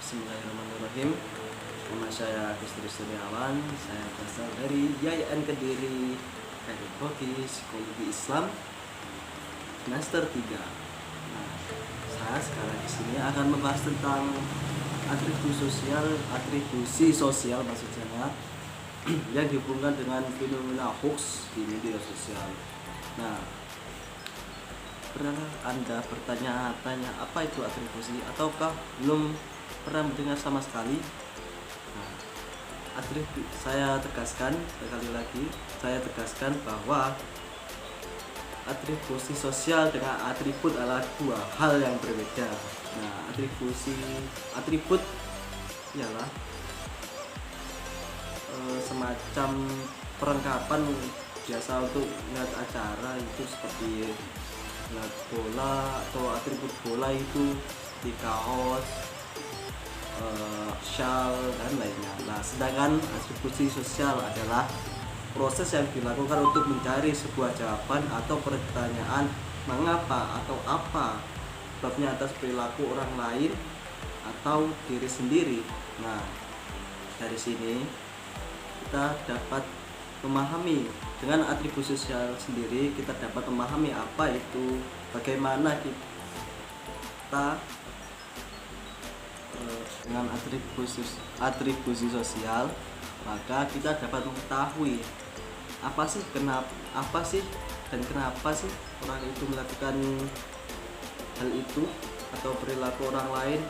Bismillahirrahmanirrahim. Nama saya Agustus Suryawan. Saya berasal dari YIN Kediri, Pedagogi Psikologi Islam semester 3. Nah, saya sekarang di sini akan membahas tentang atribusi sosial maksudnya yang dihubungkan dengan fenomena hoax di media sosial. Nah, pernah Anda bertanya-tanya apa itu atribusi, ataukah belum pernah mendengar sama sekali? Nah, saya tegaskan sekali lagi, bahwa atribusi sosial dengan atribut adalah dua hal yang berbeda. Nah, atribut ialah semacam perlengkapan biasa untuk melihat acara, itu seperti melihat bola, atau atribut bola itu di kaos, shawl dan lainnya. Nah, sedangkan atribusi sosial adalah proses yang dilakukan untuk mencari sebuah jawaban atau pertanyaan mengapa atau apa sebabnya atas perilaku orang lain atau diri sendiri. Nah, dari sini kita dapat memahami, dengan atribut sosial sendiri kita dapat memahami apa itu, bagaimana kita dengan atribusi sosial, maka kita dapat mengetahui apa sih dan kenapa sih orang itu melakukan hal itu, atau perilaku orang lain,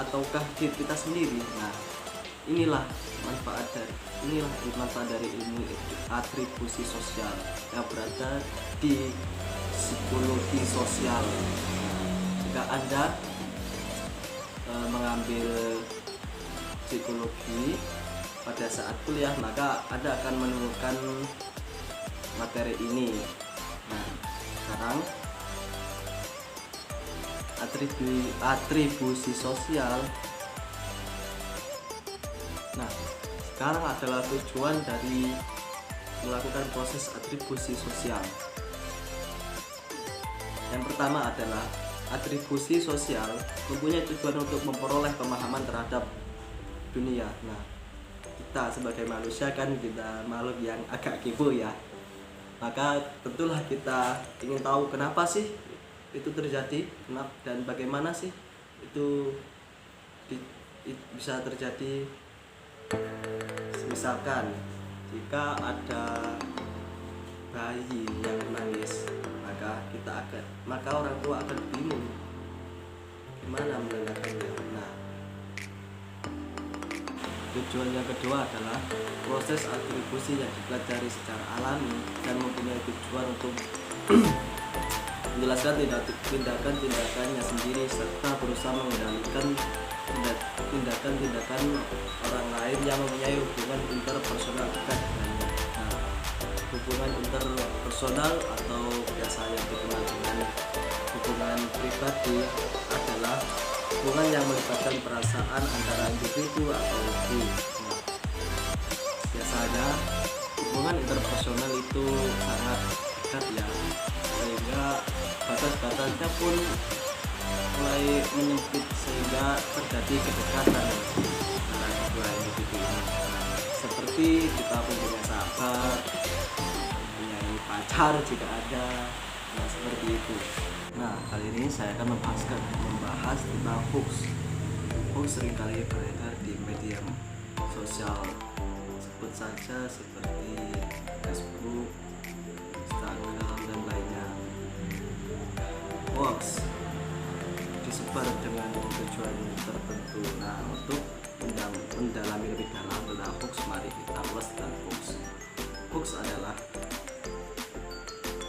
ataukah diri kita sendiri. Nah, inilah manfaat dari ilmu atribusi sosial yang berada di psikologi sosial. Jika Anda mengambil psikologi pada saat kuliah, maka Anda akan menemukan materi ini. Nah, sekarang atribusi sosial. Nah, sekarang adalah tujuan dari melakukan proses atribusi sosial. Yang pertama adalah atribusi sosial mempunyai tujuan untuk memperoleh pemahaman terhadap dunia. Nah, kita sebagai manusia kan kita makhluk yang agak kepo ya. Maka tentulah kita ingin tahu kenapa sih itu terjadi, dan bagaimana sih itu bisa terjadi. Misalkan jika ada bayi yang menangis, maka orang tua akan bingung gimana menenangkannya. Nah, tujuan yang kedua adalah proses atribusi yang dipelajari secara alami dan mempunyai tujuan untuk menjelaskan tindakan-tindakannya sendiri serta berusaha mengendalikan tindakan-tindakan orang lain yang mempunyai hubungan interpersonal dekat dengannya. Nah, hubungan interpersonal atau biasa yang dikenal dengan hubungan pribadi adalah hubungan yang melibatkan perasaan antara individu atau lebih. Nah, biasanya hubungan interpersonal itu sangat dekat ya, sehingga batas-batasnya pun mulai menyempit sehingga terjadi kedekatan antara kedua individu ini. Seperti kita punya sahabat, punya pacar jika ada. Nah, seperti itu. Nah, kali ini saya akan membahas tentang hoax. Hoax seringkali beredar di media sosial, sebut saja seperti Facebook, Instagram dan lainnya. Hoax disebar dengan tujuan tertentu. Nah, untuk mendalami lebih dalam tentang hoax, mari kita ulas tentang hoax. Hoax adalah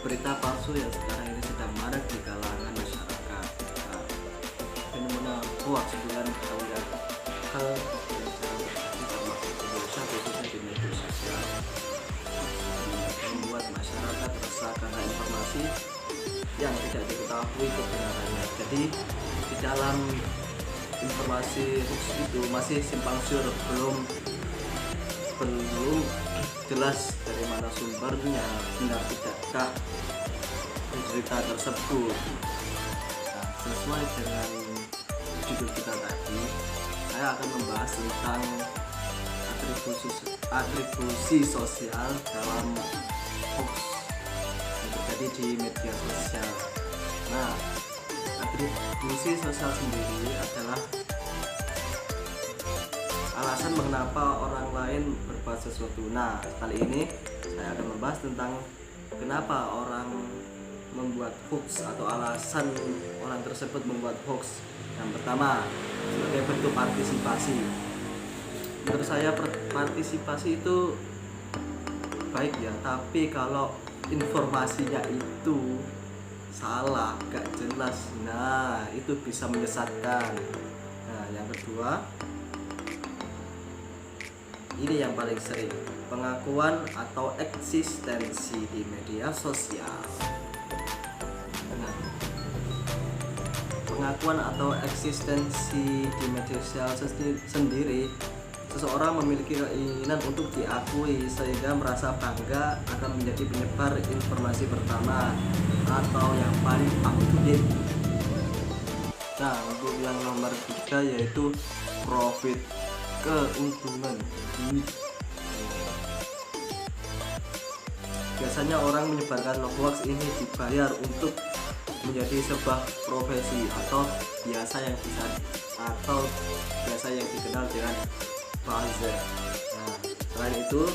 berita palsu yang sekarang ini sedang marak di kalangan masyarakat. Nah, fenomena hoax bukan kita lihat hal yang sedang terjadi termasuk di Indonesia, khususnya di media sosial, membuat masyarakat resah karena informasi yang tidak diketahui kebenarannya. Jadi di dalam informasi hoax itu masih simpang siur, belum jelas dari mana sumbernya, benar tidakkah berita tersebut. Nah, sesuai dengan judul kita tadi, saya akan membahas tentang atribusi sosial dalam hoax yang terjadi di media sosial. Nah, atribusi sosial sendiri adalah alasan mengapa orang lain berbuat sesuatu. Nah, kali ini saya akan membahas tentang kenapa orang membuat hoax atau alasan orang tersebut membuat hoax. Yang pertama, sebagai bentuk partisipasi. Menurut saya partisipasi itu baik ya, tapi kalau informasinya itu salah, gak jelas, nah itu bisa menyesatkan. Nah, yang kedua, ini yang paling sering, pengakuan atau eksistensi di media sosial. Nah, pengakuan atau eksistensi di media sosial sendiri, seseorang memiliki keinginan untuk diakui sehingga merasa bangga akan menjadi penyebar informasi pertama atau yang paling up to date. Nah, untuk yang nomor 3 yaitu profit, keuntungan, duit. Biasanya orang menyebarkan hoax ini dibayar untuk menjadi sebuah profesi atau biasa yang dikenal dengan buzzer. Nah, selain itu,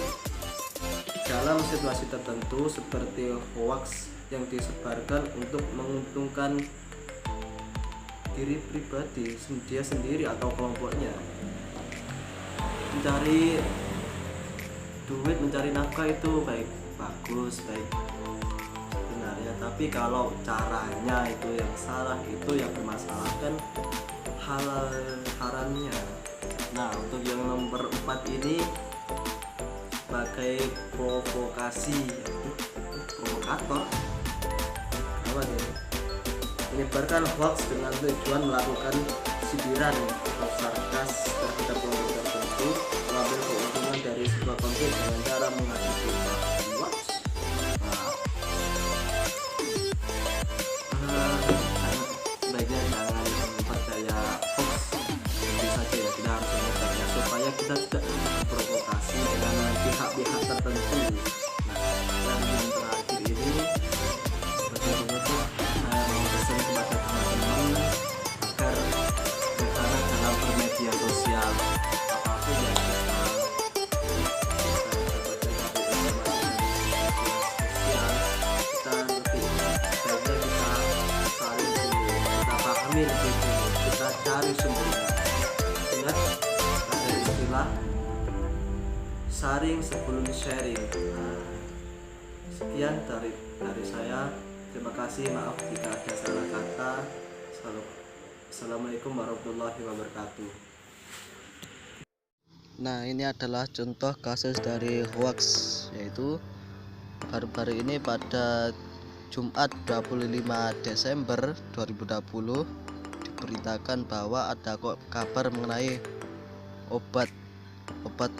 dalam situasi tertentu seperti hoax yang disebarkan untuk menguntungkan diri pribadi, dia sendiri atau kelompoknya, mencari duit, mencari nafkah itu bagus, baik sebenarnya, tapi kalau caranya itu yang salah, itu yang bermasalahkan halal haramnya. Nah, untuk yang nomor 4 ini sebagai provokasi, provokator, apa ini? Menyebarkan hoax dengan tujuan melakukan sindiran atau sarkas terhadap kelompok tertentu, mengambil keuntungan dari sebuah konflik dengan cara mengadu domba hoax. Sebaiknya jangan percaya hoax begitu saja ya, kita harus menyebarnya supaya kita tidak memprovokasi dengan pihak-pihak tertentu. Nah, yang terakhir ini betul-betul saya mau pesan kepada teman-teman agar berkarya dalam bermedia sosial, apapun yang kita dapatkan dari informasi dari media sosial, kita lebih baiknya kita saling dulu, kita pahami lebih dulu, kita cari sumbernya. Ingat, ada istilah saring sebelum sharing. Nah, sekian dari saya. Terima kasih, maaf jika ada salah kata. Assalamualaikum warahmatullahi wabarakatuh. Nah, ini adalah contoh kasus dari hoax, yaitu baru-baru ini pada Jumat 25 Desember 2020 diberitakan bahwa ada kabar mengenai obat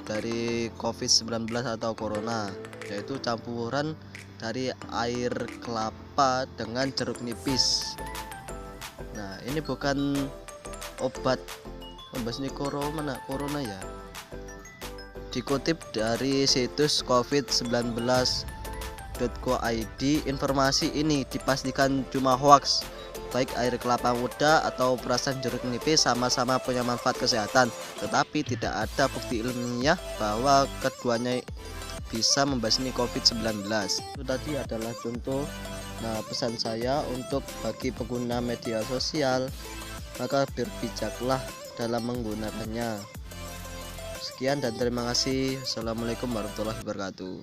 dari COVID-19 atau corona, yaitu campuran dari air kelapa dengan jeruk nipis. Nah, ini bukan obat ini corona ya. Dikutip dari situs covid19.co.id, informasi ini dipastikan cuma hoax. Baik air kelapa muda atau perasan jeruk nipis sama-sama punya manfaat kesehatan, tetapi tidak ada bukti ilmiah bahwa keduanya bisa membasmi COVID-19. Itu tadi adalah contoh. Nah, pesan saya untuk bagi pengguna media sosial, maka berbijaklah dalam menggunakannya. Sekian dan terima kasih. Assalamualaikum warahmatullahi wabarakatuh.